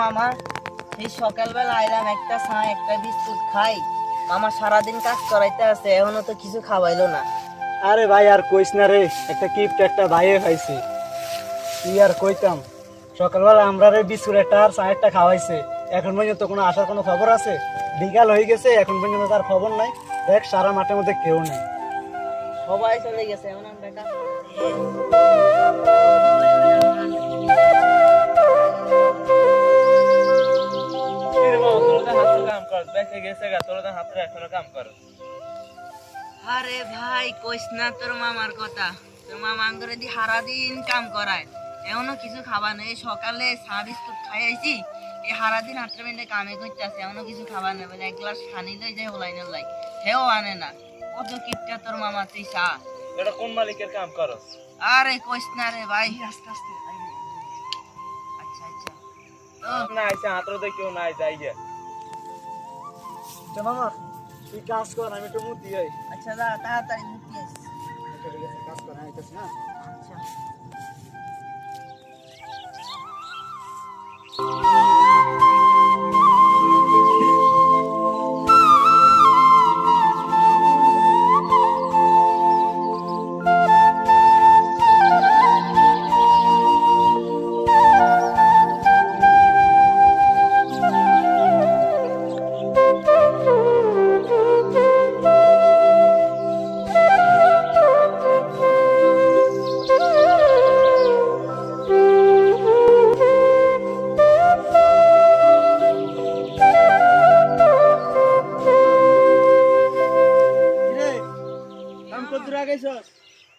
মামা, এই সকালবেলা আইলাম, একটা চা একটা বিস্কুট খাই। মামা সারাদিন কাজ করাইতে আছে, এখনো তো কিছু খাওয়াইলো না। আরে ভাই আর কইস না রে, একটা কিপটা একটা ভাইয়ে খাইছি। কি আর কইতাম, সকালবেলা আমরা রে বিস্কুট একটা আর চা একটা খাওয়াইছে, এখন পর্যন্ত কোনো আসার কোনো খবর আছে? বিকাল হয়ে গেছে, এখন পর্যন্ত তার খবর নাই। দেখ সারা মাঠের মধ্যে কেউ নেই। সবাই চলে গেছে, এখন আমরা কাজ করতেছি। আরে ভাই কইস না তোর মামার কথা। তোর মামা আঙ্গরে দি সারাদিন কাম করায়, এখনো কিছু খাবার নেই। সকালে চা বিস্কুট খাই আইছি, এই সারাদিন হাতের মেয়েটা কামে করতে আছে, এখনো কিছু খাবার নেই। বলে এক গ্লাস পানি লই যায় ওলাইনে লাই, হেও আনে না। কত কিপটা তোর মামা, তুই চা। এটা কোন মালিকের কাম করস? আরে কইস না রে ভাই, আস্তে আস্তে। আচ্ছা আচ্ছা, না আইসা হাতরে তো কেউ নাই, যাই গে। মামা তুই কাজ কর, আমি একটু মুখ দিয়ে আচ্ছা যা তাড়াতাড়ি মুখ নিয়ে আইস। কাজ কর, আইতেছি না। আচ্ছা কিরে, কাম কত দূর আগাইছস?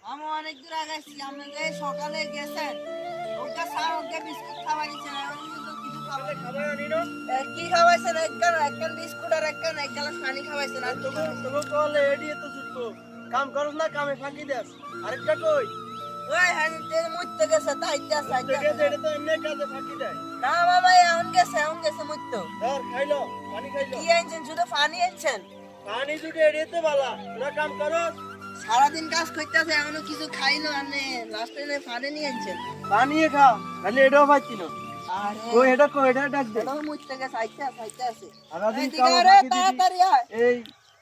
আমি অনেক দূর আগাইছি। আপনি যে সকালে গেছেন, ওকে স্যার ওকে বিস্কুট খাওয়াইছেন, এখন কিন্তু কিছু খাবার কি খাওয়াইছেন? একখান বিস্কুট আর এক গ্লাস পানি খাওয়াইছেন। আর কিছু না। তোকে কলে এডিয়ে তো ছুটবো, কাম করস না, কামে ফাঁকি দেস। আরেকটা কই, ওই হানি তে মুইতে গেছে, তাইতে সাইতে এটা তো এমনি কাজে ফাঁকি দেয়। না মামা, এখন গেছে মুইতো। ধর খাইলো, পানি খাইলো। কি আনছেন? শুধু পানি আনছেন? পানি দুটো এড়িয়ে তো বালা, তোরা কাম করস। সারাদিন কাজ করতেছে, এখনো কিছু খাইলো আনে, লাস্টে পানি নিয়ে আনছেন। পানিয়ে খাও, খালি এটাও পাচ্ছি না। আরে কই এটা, কই এটা ডাক দে। এটাও মুইতে গেছে, সাইতে আছে। সারাদিন এদিকে কাম আরে, ফাঁকি দিবি। তাড়াতাড়ি আয়। এই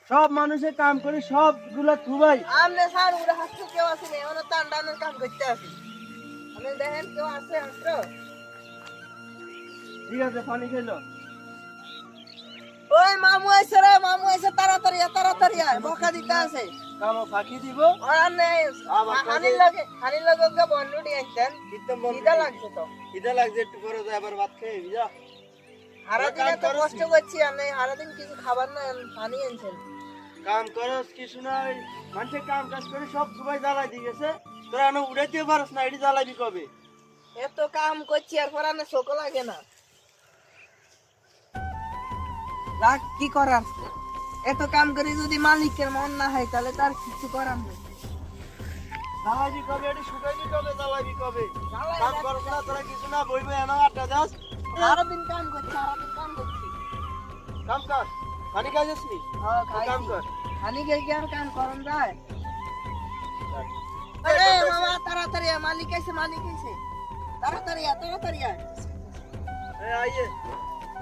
সব মানুষের কাম করে সবগুলা থুবাই। আমনে স্যার উড়ে হাসতে কেউ আছে না, এখনো টান্ডানোর কাম করতে আছে। আপনি দেখেন কেউ আছে হাসতে? ঠিক আছে, পানি খাইলো। ওই মামু আইছে রে, মামু আইছে, তাড়াতাড়ি আয়, বকা দিতে আছে। কাম ফাঁকি দিব। আর নেই, হানির লগে ওকে বন্ধুটি আনতেন। একদম বন্ধ। খিদা লাগছে তো। খিদা লাগছে, একটু পরে যাই আবার ভাত খেয়ে যা। সারাদিন এত কষ্ট করছি, আর নেই সারাদিন কিছু খাবার না, পানি আনছেন। কাম করস কিছু নাই, মানুষের কাম কাজ করে সব সবাই জ্বালাই দিয়ে গেছে। তোরা এনে উড়াইতে পারস না, এটি জ্বালাবি কবে? এত কাম করছি আর পর আনে শোক লাগে না। রাগ কি করার, এত কাম করে যদি মালিকের মন না হয় তাহলে তার কিছু করার নেই। জ্বালাবি কবে, এটি শুকাইবি কবে, জ্বালাবি কবে? জ্বালাই কাম না। করস না, তোরা কিছু না, বইবে এনে আড্ডা যাস। সারাদিন কাম করছি, কাম কর, পানি খাইছিস নি? কাম কর। খানি গিয়ে আর কাম করন যায়? আরে মামা তাড়াতাড়ি আয়, মালিক আইছে। তাড়াতাড়ি আয়। এই আইয়ে,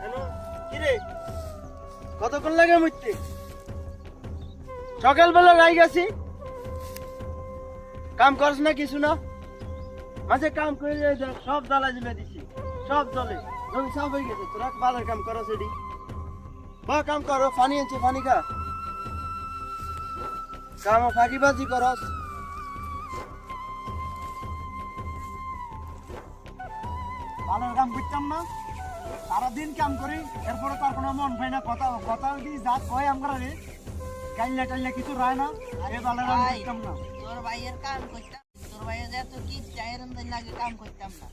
এনো, কি রে? কতক্ষণ লাগে মুইতে? সকালবেলা রাই গেছি, কাম করস না কিছু না, মাঝে কাম করে দেখ সব জ্বালা জিমে দিছি, সব জলে জমি সাফ হয়ে গেছে। তোরা বাজার কাম করস এডি, বা কাম করো, পানি আনছে, পানি খা। কাম ফাঁকিবাজি করস। ভালো কাম করতাম না, সারাদিন কাম করি, এরপরে তার কোনো মন পাই না। কথা কথা যদি যা কয় আমরা রে কাইল্লা টাইল্লা কিছু রায় না, এ ভালো কাম ভাই, করতাম না। তোর ভাইয়ের কাম করতাম, তোর ভাইয়ের এত কি চাইরম দিন লাগে কাম করতাম না।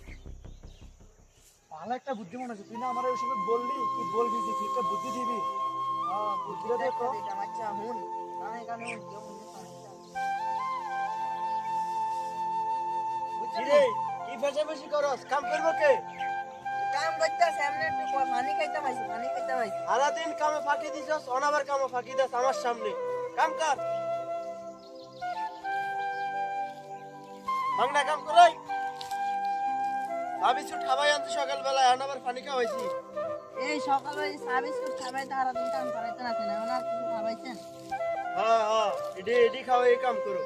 ভালো একটা বুদ্ধি মনে আছে, তুই না আমার ওই সময় বললি, কি বলবি যে তুই একটা বুদ্ধি দিবি। বুদ্ধিটা দে তো। আচ্ছা হুন, কানে হুন, কেউ হুনে পারে। কি রে, কি বেশি করস, কাম করবো কে? কাম করতেছে, এমনি একটু পানি খাইতে পাইছি। সারাদিন কামে ফাঁকি দিছস, অনাবার কামে ফাঁকি দিস আমার সামনে। কাম কর, বাংলা কাম করাই। বিস্কুট খাওয়াই আনছি সকালবেলা, এখন আবার পানি খাওয়াইছি। এই সকালে ওই চা বিস্কুট খাবাই তো সারাদিন কাম করাইতে না না ওনার কিছু খাবাইছেন হ্যাঁ হ্যাঁ, এডি খাওয়াই কাম করো।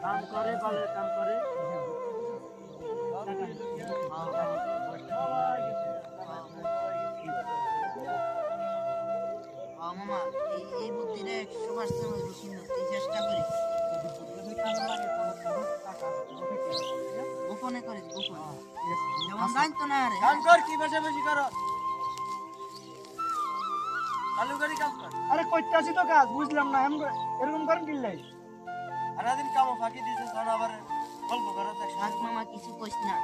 কাম করে বলে, কাম করে। মামা এই বুদ্ধিটা 100% হইব কিন্তু এই চেষ্টা করি গোপনে করি গোপন যেমন জানতো না রে কাম কর, কি বসে বসে করো। চালু করি কাম কর। আরে কইতাছি তো কাজ, বুঝলাম না এরকম করেন কি লাই? সারাদিন কাম ফাঁকি দিতে ছাড়া আবার গল্প করো। থাক মামা কিছু কইস না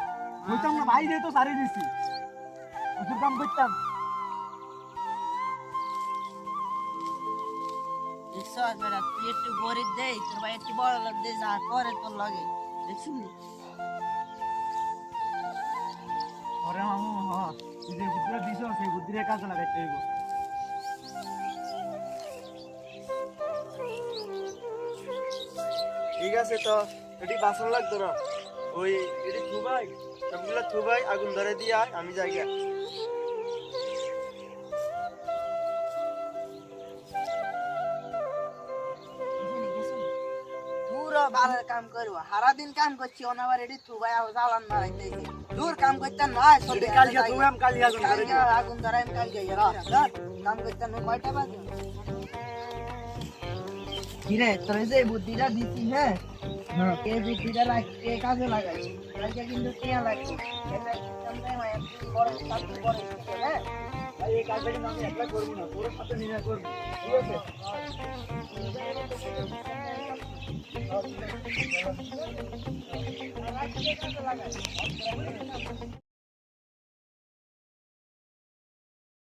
বুঝতাম না, ভাই দিয়ে তো সারি দিছি, ওষুধ কাম করতাম। দেখছো বেটা তুই একটু গরিব দেই তোর ভাই একটু বড় লোক দে যা করে তোর লাগে দেখছিস ওরে মামু, হ্যাঁ তুই যে বুদ্ধিটা দিছ সেই বুদ্ধিটা কাজে লাগাইতে হইব। ঠিক আছে, তো এটি বাসন লাগতো না, ওই এটি থুবাই, সবগুলো থুবাই, আগুন ধরে দিয়ে আয়, আমি যাই গা। পুরো বালের কাম করবো সারাদিন কাম করছি অনাবার এটি থুবাই জ্বালান মারাইতেছি দূর কাম করতে নয় এটি কালকে তুমি আমি কালি আগুন ধরে দিই। আগুন ধরাই কালকে কাম করতে নয় কয়টা বাজে কিরে তোর যে বুদ্ধিটা দিছি হ্যাঁ এই বুদ্ধিটা রাখতে কাজে লাগাই কালকে কিন্তু কেয়া লাগবে এটা বড় কাজ বড় হ্যাঁ এই কাজটা কিন্তু আমি একলা করবো না, পুরো সাথে নিয়ে করবো, ঠিক আছে? কাজে লাগাই